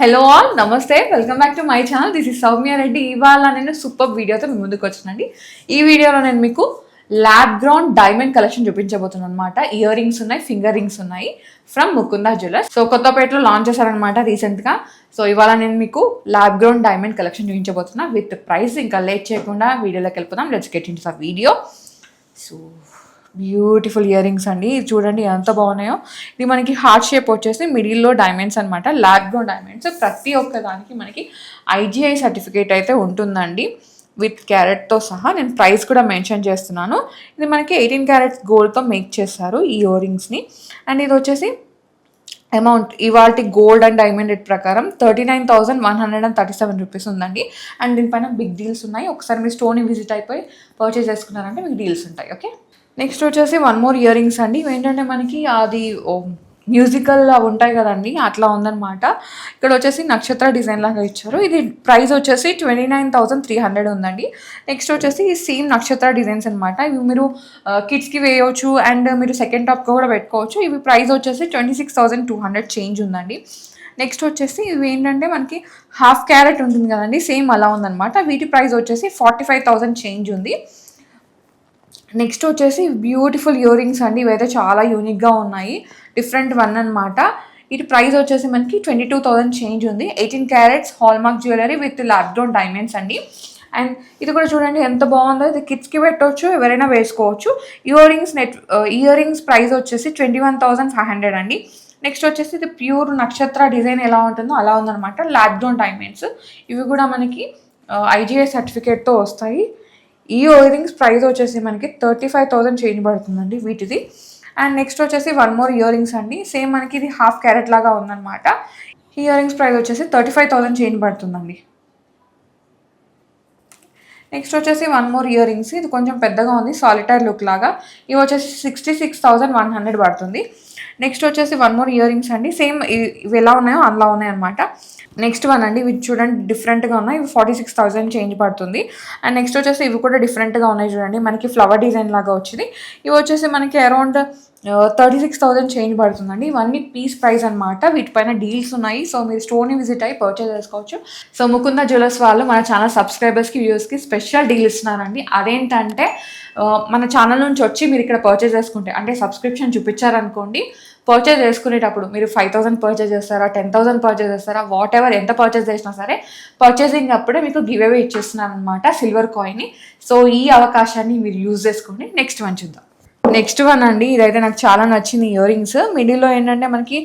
Hello all నమస్తే, welcome back to my channel. This is Soumya Reddy. ఇవాళ నేను సూపర్ వీడియోతో మీ ముందుకు వచ్చినండి. ఈ వీడియోలో నేను మీకు ల్యాబ్ గ్రౌండ్ డైమండ్ కలెక్షన్ చూపించబోతున్నాను అనమాట. ఇయర్ రింగ్స్ ఉన్నాయి, ఫింగర్ రింగ్స్ ఉన్నాయి ఫ్రమ్ ముకుందా జ్యువెలర్స్. సో కొత్తపేటలో లాంచ్ చేశారనమాట రీసెంట్గా. సో ఇవాళ నేను మీకు ల్యాబ్ గ్రౌండ్ డైమండ్ కలెక్షన్ చూపించబోతున్నా విత్ ప్రైస్. ఇంకా లేట్ చేయకుండా వీడియోలోకి వెళ్ళిపోదాం. Let's get in to the video. So beautiful ear rings అండి, చూడండి ఎంత బాగున్నాయో. ఇది మనకి హార్ట్ షేప్ వచ్చేసి మిడిల్లో డైమండ్స్ అనమాట, ల్యాబ్ గ్రౌండ్ డైమండ్స్. ప్రతి ఒక్క దానికి మనకి IGI సర్టిఫికేట్ అయితే ఉంటుందండి విత్ క్యారెట్తో సహా. నేను ప్రైస్ కూడా మెన్షన్ చేస్తున్నాను. ఇది మనకి 18 క్యారెట్స్ గోల్డ్తో మేక్ చేస్తారు ఈ ఇయర్ రింగ్స్ని. అండ్ ఇది వచ్చేసి అమౌంట్ ఇవాళ గోల్డ్ అండ్ డైమండ్ రేట్ ప్రకారం 39,137 రూపీస్ ఉందండి. అండ్ దీనిపైన బిగ్ డీల్స్ ఉన్నాయి. ఒకసారి మీరు స్టోర్ని విజిట్ అయిపోయి పర్చేస్ చేసుకున్నారంటే మీకు డీల్స్ ఉంటాయి. ఓకే, నెక్స్ట్ వచ్చేసి వన్ మోర్ ఇయర్ రింగ్స్ అండి. ఇవేంటంటే మనకి అది మ్యూజికల్ ఉంటాయి కదండి, అట్లా ఉందన్నమాట. ఇక్కడ వచ్చేసి నక్షత్ర డిజైన్ లాగా ఇచ్చారు. ఇది ప్రైస్ వచ్చేసి 29,300 ఉందండి. నెక్స్ట్ వచ్చేసి ఈ సేమ్ నక్షత్ర డిజైన్స్ అనమాట. ఇవి మీరు కిడ్స్కి వేయవచ్చు అండ్ మీరు సెకండ్ టాప్గా కూడా పెట్టుకోవచ్చు. ఇవి ప్రైస్ వచ్చేసి 26,200 చేంజ్ ఉందండి. నెక్స్ట్ వచ్చేసి ఇవి ఏంటంటే మనకి హాఫ్ క్యారెట్ ఉంటుంది కదండి, సేమ్ అలా ఉందన్నమాట. వీటి ప్రైస్ వచ్చేసి 45,000 చేంజ్ ఉంది. నెక్స్ట్ వచ్చేసి బ్యూటిఫుల్ ఇయర్ రింగ్స్ అండి. ఇవైతే చాలా యూనిక్గా ఉన్నాయి, డిఫరెంట్ వన్ అనమాట. ఇది ప్రైస్ వచ్చేసి మనకి 22,000 చేంజ్ ఉంది. 18 carats hallmark jewellery with lab ground diamonds అండి. అండ్ ఇది కూడా చూడండి ఎంత బాగుందో. ఇది కిడ్స్కి పెట్టవచ్చు, ఎవరైనా వేసుకోవచ్చు. ఇయర్ రింగ్స్ ప్రైస్ వచ్చేసి 21,500 అండి. నెక్స్ట్ వచ్చేసి ఇది ప్యూర్ నక్షత్ర డిజైన్ ఎలా ఉంటుందో అలా ఉందన్నమాట, ల్యాబ్ గ్రౌండ్ డైమండ్స్. ఇవి కూడా మనకి IGI సర్టిఫికేట్తో వస్తాయి. ఈ ఇయర్ రింగ్స్ ప్రైస్ వచ్చేసి మనకి 35,000 చేంజ్ పడుతుందండి వీటిది. అండ్ నెక్స్ట్ వచ్చేసి వన్ మోర్ ఇయర్ రింగ్స్ అండి. సేమ్ మనకి ఇది హాఫ్ క్యారెట్ లాగా ఉందన్నమాట. ఈ ఇయర్ రింగ్స్ ప్రైస్ వచ్చేసి 35,000 చేంజ్ పడుతుందండి. నెక్స్ట్ వచ్చేసి వన్ మోర్ ఇయర్ రింగ్స్. ఇది కొంచెం పెద్దగా ఉంది, సాలిటైర్ లుక్ లాగా. ఇవి వచ్చేసి 66,100 పడుతుంది. నెక్స్ట్ వచ్చేసి వన్ మోర్ ఇయర్ రింగ్స్ అండి. సేమ్ ఇవి ఎలా ఉన్నాయో అలా ఉన్నాయి అనమాట. నెక్స్ట్ వన్ అండి, ఇవి చూడండి డిఫరెంట్గా ఉన్నాయి. ఇవి 46,000 చేంజ్ పడుతుంది. అండ్ నెక్స్ట్ వచ్చేసి ఇవి కూడా డిఫరెంట్గా ఉన్నాయి చూడండి, మనకి ఫ్లవర్ డిజైన్ లాగా వచ్చింది. ఇవి వచ్చేసి మనకి అరౌండ్ 36,000 చేంజ్ పడుతుందండి. ఇవన్నీ పీస్ ప్రైస్ అనమాట. వీటిపైన డీల్స్ ఉన్నాయి. సో మీరు స్టోర్ని విజిట్ అయ్యి పర్చేస్ చేసుకోవచ్చు. సో ముకుందా జ్యువెలర్స్ వాళ్ళు మన ఛానల్ సబ్స్క్రైబర్స్కి వ్యూస్కి స్పెషల్ డీల్ ఇస్తున్నారండి. అదేంటంటే మన ఛానల్ నుంచి వచ్చి మీరు ఇక్కడ పర్చేస్ చేసుకుంటే, అంటే సబ్స్క్రిప్షన్ చూపించారనుకోండి, పర్చేస్ చేసుకునేటప్పుడు మీరు 5,000 పర్చేస్ చేస్తారా, 10,000 పర్చేస్ చేస్తారా, వాట్ ఎవర్ ఎంత పర్చేస్ చేసినా సరే పర్చేసింగ్ అప్పుడే మీకు గివ్ అవే ఇచ్చేస్తున్నాను అనమాట, సిల్వర్ కాయిన్ని. సో ఈ అవకాశాన్ని మీరు యూజ్ చేసుకోండి. నెక్స్ట్ వన్ చూద్దాం. నెక్స్ట్ వన్ అండి, ఇదైతే నాకు చాలా నచ్చింది. ఇయర్ రింగ్స్ మిడిల్లో ఏంటంటే మనకి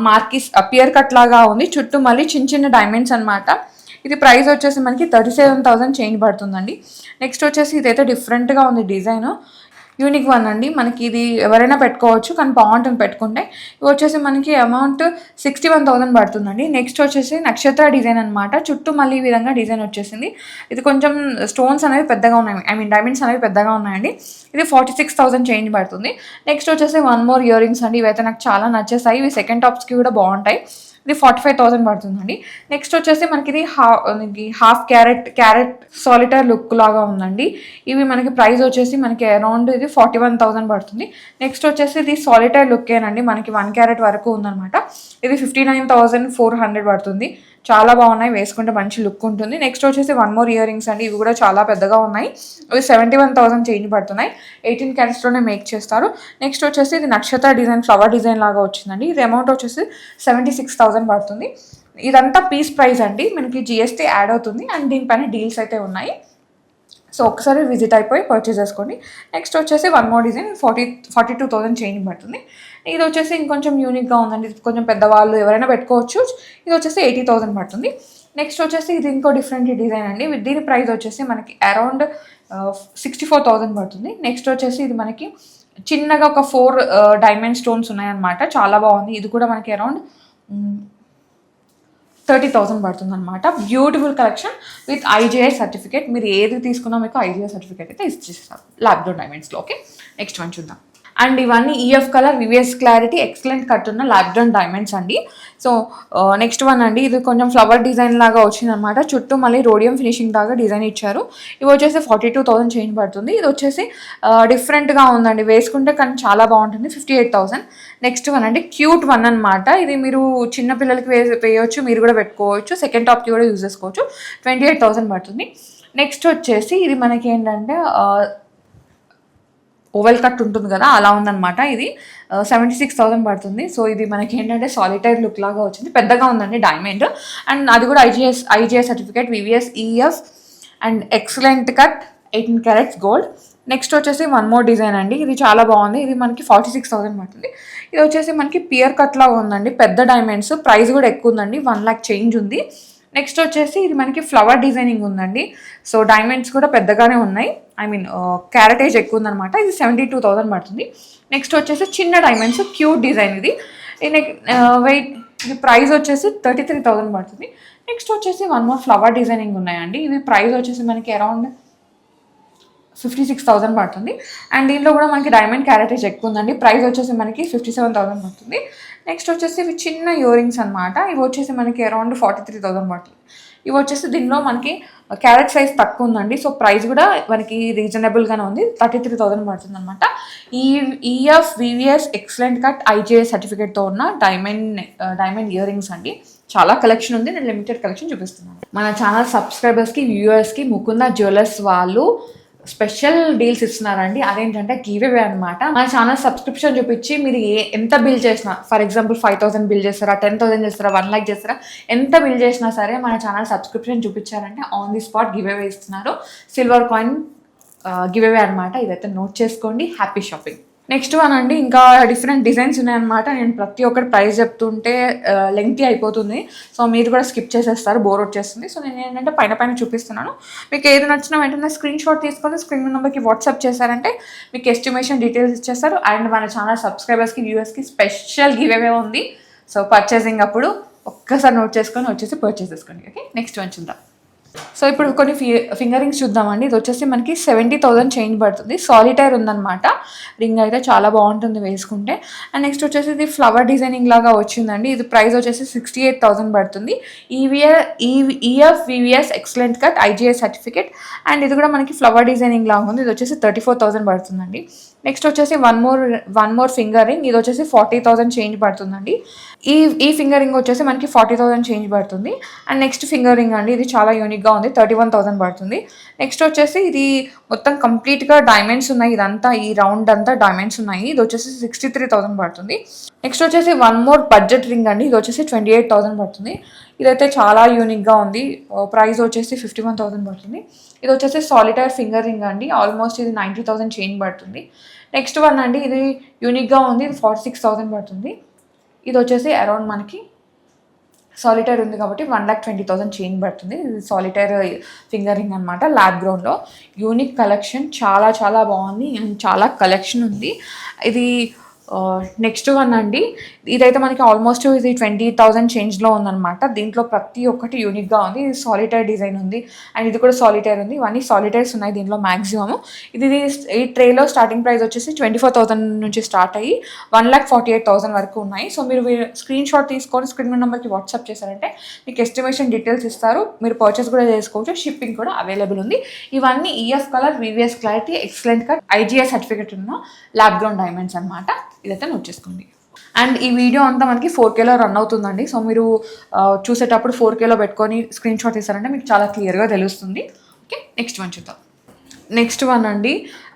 మార్కిస్ పియర్ కట్ లాగా ఉంది, చుట్టూ మళ్ళీ చిన్న చిన్న డైమండ్స్ అనమాట. ఇది ప్రైస్ వచ్చేసి మనకి 37,000 చేంజ్ పడుతుందండి. నెక్స్ట్ వచ్చేసి ఇదైతే డిఫరెంట్గా ఉంది డిజైన్, యూనిక్ వన్ అండి. మనకి ఇది ఎవరైనా పెట్టుకోవచ్చు, కానీ బాగుంటుంది పెట్టుకుంటే. ఇవి వచ్చేసి మనకి అమౌంట్ 61,000 పడుతుందండి. నెక్స్ట్ వచ్చేసి నక్షత్ర డిజైన్ అనమాట, చుట్టూ మళ్ళీ ఈ విధంగా డిజైన్ వచ్చేసింది. ఇది కొంచెం స్టోన్స్ అనేవి పెద్దగా ఉన్నాయి, డైమండ్స్ అనేవి పెద్దగా ఉన్నాయండి. ఇది 46,000 చేంజ్ పడుతుంది. నెక్స్ట్ వచ్చేసి వన్ మోర్ ఇయర్ రింగ్స్ అండి. ఇవైతే నాకు చాలా నచ్చేసాయి. ఇవి సెకండ్ టాప్స్కి కూడా బాగుంటాయి. ఇది 45,000 పడుతుందండి. నెక్స్ట్ వచ్చేసి మనకి ఇది హాఫ్ క్యారెట్ సాలిటైర్ లుక్ లాగా ఉందండి. ఇవి మనకి ప్రైస్ వచ్చేసి మనకి అరౌండ్ ఇది 41,000 పడుతుంది. నెక్స్ట్ వచ్చేసి ఇది సాలిటైర్ లుక్కేనండి, మనకి 1 క్యారెట్ వరకు ఉందన్నమాట. ఇది 59,400 పడుతుంది. చాలా బాగున్నాయి, వేసుకుంటే మంచి లుక్ ఉంటుంది. నెక్స్ట్ వచ్చేసి వన్ మోర్ ఇయర్ రింగ్స్ అండి. ఇవి కూడా చాలా పెద్దగా ఉన్నాయి. ఇవి 71,000 చేంజ్ పడుతున్నాయి. 18 క్యారెట్స్లోనే మేక్ చేస్తారు. నెక్స్ట్ వచ్చేసి ఇది నక్షత్ర డిజైన్, ఫ్లవర్ డిజైన్ లాగా వచ్చిందండి. ఇది అమౌంట్ వచ్చేసి 76,000 పడుతుంది. ఇదంతా పీస్ ప్రైస్ అండి, మనకి GST యాడ్ అవుతుంది. అండ్ దీనిపైన డీల్స్ అయితే ఉన్నాయి. సో ఒకసారి విజిట్ అయిపోయి పర్చేస్ చేసుకోండి. నెక్స్ట్ వచ్చేసి వన్ మోర్ డిజైన్ 42,000 చేంజ్ పడుతుంది. ఇది వచ్చేసి ఇంకొంచెం యూనిక్గా ఉందండి, కొంచెం పెద్దవాళ్ళు ఎవరైనా పెట్టుకోవచ్చు. ఇది వచ్చేసి 80,000 పడుతుంది. నెక్స్ట్ వచ్చేసి ఇది ఇంకో డిఫరెంట్ డిజైన్ అండి. దీని ప్రైస్ వచ్చేసి మనకి అరౌండ్ 64,000 పడుతుంది. నెక్స్ట్ వచ్చేసి ఇది మనకి చిన్నగా ఒక 4 డైమండ్ స్టోన్స్ ఉన్నాయన్నమాట, చాలా బాగుంది. ఇది కూడా మనకి అరౌండ్ 30,000 పడుతుంది అనమాట. Beautiful collection with IGI certificate. మీరు ఏది తీసుకున్నా మీకు IGI సర్టిఫికేట్ అయితే ఇచ్చేస్తారు ల్యాబ్ గ్రౌండ్ డైమండ్స్లో. ఓకే, నెక్స్ట్ వన్ చూద్దాం. అండ్ ఇవన్నీ EF colour VVS clarity excellent cut ఉన్న లాబ్డ్రాన్ డైమండ్స్ అండి. సో నెక్స్ట్ వన్ అండి, ఇది కొంచెం ఫ్లవర్ డిజైన్ లాగా వచ్చిందనమాట. చుట్టూ మళ్ళీ రోడియం ఫినిషింగ్ లాగా డిజైన్ ఇచ్చారు. ఇవి వచ్చేసి 42,000 చేంజ్ పడుతుంది. ఇది వచ్చేసి డిఫరెంట్గా ఉందండి, వేసుకుంటే కానీ చాలా బాగుంటుంది. 58,000. నెక్స్ట్ వన్ అండి, క్యూట్ వన్ అనమాట. ఇది మీరు చిన్న పిల్లలకి వేయవచ్చు, మీరు కూడా పెట్టుకోవచ్చు, సెకండ్ టాప్కి కూడా యూజ్ చేసుకోవచ్చు. 28,000 పడుతుంది. నెక్స్ట్ వచ్చేసి ఇది మనకి ఏంటంటే ఓవెల్ కట్ ఉంటుంది కదా, అలా ఉందన్నమాట. ఇది 76,000 పడుతుంది. సో ఇది మనకి ఏంటంటే సాలిటైర్ లుక్ లాగా వచ్చింది, పెద్దగా ఉందండి డైమండ్. అండ్ అది కూడా IGS certificate, VVS, EF and excellent cut, 18 carats gold. Next వచ్చేసి వన్ మోర్ డిజైన్ అండి, ఇది చాలా బాగుంది. ఇది మనకి 46,000 పడుతుంది. ఇది వచ్చేసి మనకి పియర్ కట్ లాగా ఉందండి, పెద్ద డైమండ్స్, ప్రైస్ కూడా ఎక్కువ ఉందండి, 1 lakh చేంజ్ ఉంది. నెక్స్ట్ వచ్చేసి ఇది మనకి ఫ్లవర్ డిజైనింగ్ ఉందండి. సో డైమండ్స్ కూడా పెద్దగానే ఉన్నాయి, ఐ మీన్ క్యారెటేజ్ ఎక్కువ ఉందన్నమాట. ఇది 72,000 పడుతుంది. నెక్స్ట్ వచ్చేసి చిన్న డైమండ్స్, క్యూట్ డిజైన్. ఇది వెయిట్, ఇది ప్రైస్ వచ్చేసి 33,000 పడుతుంది. నెక్స్ట్ వచ్చేసి వన్ మోర్ ఫ్లవర్ డిజైనింగ్ ఉన్నాయండి. ఇది ప్రైస్ వచ్చేసి మనకి అరౌండ్ 56,000 పడుతుంది. అండ్ దీంట్లో కూడా మనకి డైమండ్ క్యారెటేజ్ ఎక్కువ ఉందండి, ప్రైస్ వచ్చేసి మనకి 57,000 పడుతుంది. నెక్స్ట్ వచ్చేసి ఇవి చిన్న ఇయర్ రింగ్స్ అనమాట. ఇవి వచ్చేసి మనకి అరౌండ్ 43,000 పడుతుంది. ఇవి వచ్చేసి దీనిలో మనకి క్యారెట్ సైజ్ తక్కువ ఉందండి, సో ప్రైస్ కూడా మనకి రీజనబుల్గానే ఉంది, 33,000 పడుతుంది అనమాట. ఈ EF VVS excellent cut IGS సర్టిఫికేట్తో ఉన్న డైమండ్ ఇయర్ రింగ్స్ అండి. చాలా కలెక్షన్ ఉంది, నేను లిమిటెడ్ కలెక్షన్ చూపిస్తున్నాను. మన ఛానల్ సబ్స్క్రైబర్స్కి, వ్యూవర్స్కి ముకుంద జ్యువెలర్స్ వాళ్ళు స్పెషల్ డీల్స్ ఇస్తున్నారండి. అదేంటంటే గివ్ అవే అనమాట. మన ఛానల్ సబ్స్క్రిప్షన్ చూపించి మీరు ఎంత బిల్ చేసినా, ఫర్ ఎగ్జాంపుల్ 5,000 బిల్ చేస్తారా, 10,000 చేస్తారా, 1 lakh చేస్తారా, ఎంత బిల్ చేసినా సరే మన ఛానల్ సబ్స్క్రిప్షన్ చూపించారంటే on the spot give away ఇస్తున్నారు. సిల్వర్ కాయిన్ గివ్ అవే అనమాట. ఇదైతే నోట్ చేసుకోండి. Happy shopping. నెక్స్ట్ వన్ అండి, ఇంకా డిఫరెంట్ డిజైన్స్ ఉన్నాయన్నమాట. నేను ప్రతి ఒక్కటి ప్రైస్ చెప్తుంటే లెంగ్తీ అయిపోతుంది, సో మీరు కూడా స్కిప్ చేసేస్తారు, బోర్ వచ్చేస్తుంది. సో నేను ఏంటంటే పైన చూపిస్తున్నాను. మీకు ఏది నచ్చినా వెంటనే స్క్రీన్ షాట్ తీసుకొని స్క్రీన్ నెంబర్కి వాట్సాప్ చేశారంటే మీకు ఎస్టిమేషన్ డీటెయిల్స్ ఇచ్చేస్తారు. అండ్ మన ఛానల్ సబ్స్క్రైబర్స్కి, వ్యూవర్స్కి స్పెషల్ గివ్ అవే ఉంది. సో పర్చేసింగ్ అప్పుడు ఒక్కసారి నోట్ చేసుకొని వచ్చేసి పర్చేస్ చేసుకోండి. ఓకే, నెక్స్ట్ వన్ చూద్దాం. సో ఇప్పుడు కొన్ని ఫింగర్ రింగ్స్ చూద్దామండి. ఇది వచ్చేసి మనకి 70,000 చేంజ్ పడుతుంది. సాలిటైర్ ఉందన్నమాట. రింగ్ అయితే చాలా బాగుంటుంది వేసుకుంటే. అండ్ నెక్స్ట్ వచ్చేసి ఇది ఫ్లవర్ డిజైనింగ్ లాగా వచ్చిందండి. ఇది ప్రైస్ వచ్చేసి 68,000 పడుతుంది. EF VVS excellent cut IGS certificate. And ఇది కూడా మనకి ఫ్లవర్ డిజైనింగ్ లాగా ఉంది. ఇది వచ్చేసి 34,000 పడుతుందండి. నెక్స్ట్ వచ్చేసి వన్ మోర్ ఫింగర్ రింగ్. ఇది వచ్చేసి 40,000 చేంజ్ పడుతుందండి. ఈ ఫింగర్ రింగ్ వచ్చేసి మనకి 40,000 చేంజ్ పడుతుంది. అండ్ నెక్స్ట్ ఫింగర్ రింగ్ అండి, ఇది చాలా యూనిక్గా ఉంది, 31,000 పడుతుంది. నెక్స్ట్ వచ్చేసి ఇది మొత్తం కంప్లీట్గా డైమండ్స్ ఉన్నాయి, ఇదంతా ఈ రౌండ్ అంతా డైమండ్స్ ఉన్నాయి. ఇది వచ్చేసి 63,000 పడుతుంది. నెక్స్ట్ వచ్చేసి వన్ మోర్ బడ్జెట్ రింగ్ అండి. ఇది వచ్చేసి 28,000 పడుతుంది. ఇదైతే చాలా యూనిక్గా ఉంది, ప్రైస్ వచ్చేసి 51,000 పడుతుంది. ఇది వచ్చేసి సాలిటైర్ ఫింగర్ రింగ్ అండి. ఆల్మోస్ట్ ఇది 90,000 చేంజ్ పడుతుంది. నెక్స్ట్ వన్ అండి, ఇది యూనిక్గా ఉంది, ఇది 46,000 పడుతుంది. ఇది వచ్చేసి అరౌండ్ మనకి సాలిటైర్ ఉంది కాబట్టి 1,20,000 చేంజ్ పడుతుంది. ఇది సాలిటైర్ ఫింగర్ రింగ్ అనమాట, ల్యాబ్ గ్రౌండ్లో. యూనిక్ కలెక్షన్, చాలా చాలా బాగుంది అండ్ చాలా కలెక్షన్ ఉంది. ఇది నెక్స్ట్ వన్ అండి, ఇదైతే మనకి ఆల్మోస్ట్ ఇది 20,000 చేంజ్లో ఉందన్నమాట. దీంట్లో ప్రతి ఒక్కటి యూనిక్గా ఉంది. ఇది సాలిటైర్ డిజైన్ ఉంది అండ్ ఇది కూడా సాలిటైర్ ఉంది. ఇవన్నీ సాలిటైర్స్ ఉన్నాయి దీంట్లో మ్యాక్సిమమ్. ఈ ట్రేలో స్టార్టింగ్ ప్రైస్ వచ్చేసి 24,000 నుంచి స్టార్ట్ అయ్యి 1,48,000 వరకు ఉన్నాయి. సో మీరు స్క్రీన్ షాట్ తీసుకొని స్క్రీన్ నెంబర్కి వాట్సాప్ చేశారంటే మీకు ఎస్టిమేషన్ డీటెయిల్స్ ఇస్తారు, మీరు పర్చేస్ కూడా చేసుకోవచ్చు, షిప్పింగ్ కూడా అవైలబుల్ ఉంది. ఇవన్నీ EF colour, VVS clarity, excellent cut, IGS certificate ఉన్న ల్యాబ్ గ్రౌండ్ డైమండ్స్ అనమాట. ఇదైతే నోట్ చేసుకోండి. అండ్ ఈ వీడియో అంతా మనకి 4Kలో రన్ అవుతుందండి. సో మీరు చూసేటప్పుడు 4Kలో పెట్టుకొని స్క్రీన్ షాట్ తీసారంటే మీకు చాలా క్లియర్గా తెలుస్తుంది. ఓకే, నెక్స్ట్ వన్ చూద్దాం. నెక్స్ట్ వన్ అండి,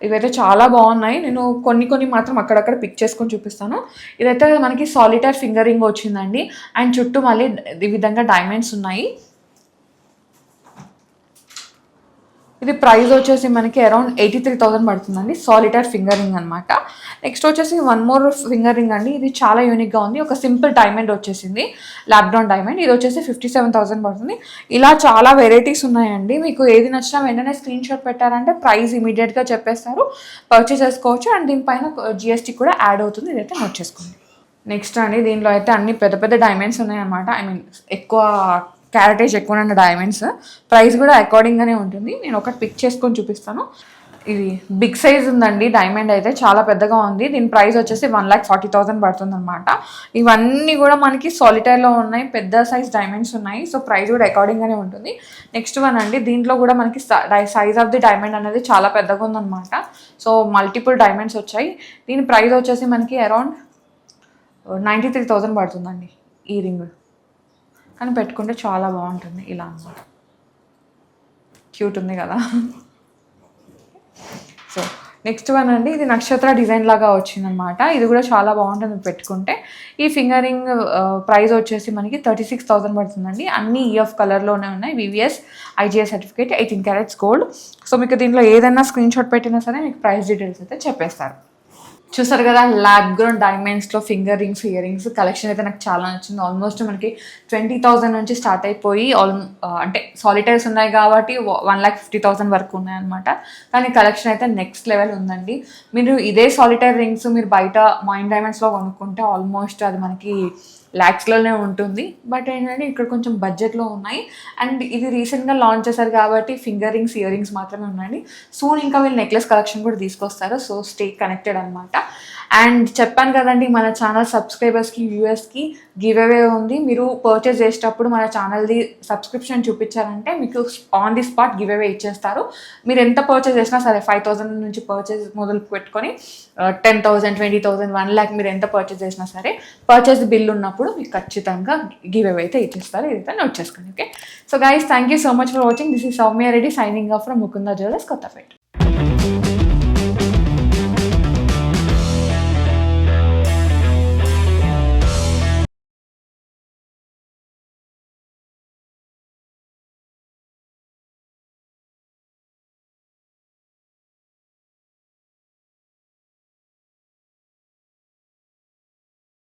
ఇవైతే చాలా బాగున్నాయి. నేను కొన్ని మాత్రం అక్కడక్కడ పిక్ చేసుకొని చూపిస్తాను. ఇదైతే మనకి సాలిటైర్ ఫింగర్ రింగ్ వచ్చిందండి అండ్ చుట్టూ మళ్ళీ ఈ విధంగా డైమండ్స్ ఉన్నాయి. ఇది ప్రైస్ వచ్చేసి మనకి అరౌండ్ 83,000 పడుతుందండి. సాలిటైర్ ఫింగర్ రింగ్ అనమాట. నెక్స్ట్ వచ్చేసి వన్ మోర్ ఫింగర్ రింగ్ అండి. ఇది చాలా యూనిక్గా ఉంది. ఒక సింపుల్ డైమండ్ వచ్చేసింది, ల్యాబ్డాన్ డైమండ్. ఇది వచ్చేసి 57,000 పడుతుంది. ఇలా చాలా వెరైటీస్ ఉన్నాయండి. మీకు ఏది నచ్చినా వెంటనే స్క్రీన్ షాట్ పెట్టారంటే ప్రైస్ ఇమీడియట్గా చెప్పేస్తారు, పర్చేస్ చేసుకోవచ్చు. అండ్ దీనిపైన జిఎస్టీ కూడా యాడ్ అవుతుంది. ఇదైతే నోట్ చేసుకోండి. నెక్స్ట్ అండి, దీనిలో అయితే అన్ని పెద్ద డైమండ్స్ ఉన్నాయన్నమాట. ఐ మీన్ ఎక్కువ క్యారెటేజ్ ఎక్కువ ఉన్న డైమండ్స్. ప్రైస్ కూడా అకార్డింగ్గానే ఉంటుంది. నేను ఒకటి పిక్ చేసుకొని చూపిస్తాను. ఇది బిగ్ సైజ్ ఉందండి డైమండ్ అయితే చాలా పెద్దగా ఉంది. దీని ప్రైస్ వచ్చేసి 1,40,000 పడుతుంది అనమాట. ఇవన్నీ కూడా మనకి సాలిటైర్లో ఉన్నాయి, పెద్ద సైజ్ డైమండ్స్ ఉన్నాయి. సో ప్రైస్ కూడా అకార్డింగ్గానే ఉంటుంది. నెక్స్ట్ వన్ అండి, దీంట్లో కూడా మనకి సైజ్ ఆఫ్ ది డైమండ్ అనేది చాలా పెద్దగా ఉందన్నమాట. సో మల్టిపుల్ డైమండ్స్ వచ్చాయి. దీని ప్రైస్ వచ్చేసి మనకి అరౌండ్ 93,000 పడుతుందండి ఈ రింగ్. కానీ పెట్టుకుంటే చాలా బాగుంటుంది ఇలా అన్నమాట. క్యూట్ ఉంది కదా. సో నెక్స్ట్ వన్ అండి, ఇది నక్షత్ర డిజైన్ లాగా వచ్చిందనమాట. ఇది కూడా చాలా బాగుంటుంది పెట్టుకుంటే. ఈ ఫింగరింగ్ ప్రైస్ వచ్చేసి మనకి 36,000 పడుతుందండి. అన్ని ఈఎఫ్ కలర్లోనే ఉన్నాయి. VVS IGS certificate 18 carats gold. So మీకు దీంట్లో ఏదైనా స్క్రీన్ షాట్ పెట్టినా సరే మీకు ప్రైస్ డీటెయిల్స్ అయితే చెప్పేస్తారు. చూసారు కదా, ల్యాబ్ గ్రోన్ డైమండ్స్లో finger rings, ear rings collection అయితే నాకు చాలా నచ్చింది. ఆల్మోస్ట్ మనకి 20,000 నుంచి స్టార్ట్ అయిపోయి అంటే సాలిటైర్స్ ఉన్నాయి కాబట్టి 1,50,000 వరకు ఉన్నాయన్నమాట. కానీ కలెక్షన్ అయితే నెక్స్ట్ లెవెల్ ఉందండి. మీరు ఇదే సాలిటైర్ రింగ్స్ మీరు బయట మైండ్ డైమండ్స్లో కొనుక్కుంటే ఆల్మోస్ట్ అది మనకి ల్యాక్స్లోనే ఉంటుంది. బట్ ఏంటంటే ఇక్కడ కొంచెం బడ్జెట్లో ఉన్నాయి. అండ్ ఇది రీసెంట్గా లాంచ్ చేశారు కాబట్టి ఫింగర్ రింగ్స్, ఇయర్ రింగ్స్ మాత్రమే ఉన్నాయండి. సూన్ ఇంకా వీళ్ళు నెక్లెస్ కలెక్షన్ కూడా తీసుకొస్తారు. సో స్టే కనెక్టెడ్ అనమాట. అండ్ చెప్పాను కదండి, మన ఛానల్ సబ్స్క్రైబర్స్కి, వ్యూవర్స్కి గివ్ అవే ఉంది. మీరు పర్చేస్ చేసేటప్పుడు మన ఛానల్ది సబ్స్క్రిప్షన్ చూపించారంటే మీకు ఆన్ ది స్పాట్ గివ్ అవే ఇచ్చేస్తారు. మీరు ఎంత పర్చేస్ చేసినా సరే 5,000 నుంచి పర్చేస్ మొదలు పెట్టుకొని 10,000, 20,000, 1,00,000 మీరు ఎంత పర్చేస్ చేసినా సరే పర్చేస్ బిల్ ఉన్నప్పుడు మీకు ఖచ్చితంగా గివ్ అవే అయితే ఇచ్చేస్తారు. ఇదైతే నోట్ చేసుకోండి. Okay, so guys, thank you so much for watching. This is Soumya Reddy signing off from Mukunda Jewellers, Kothapeta.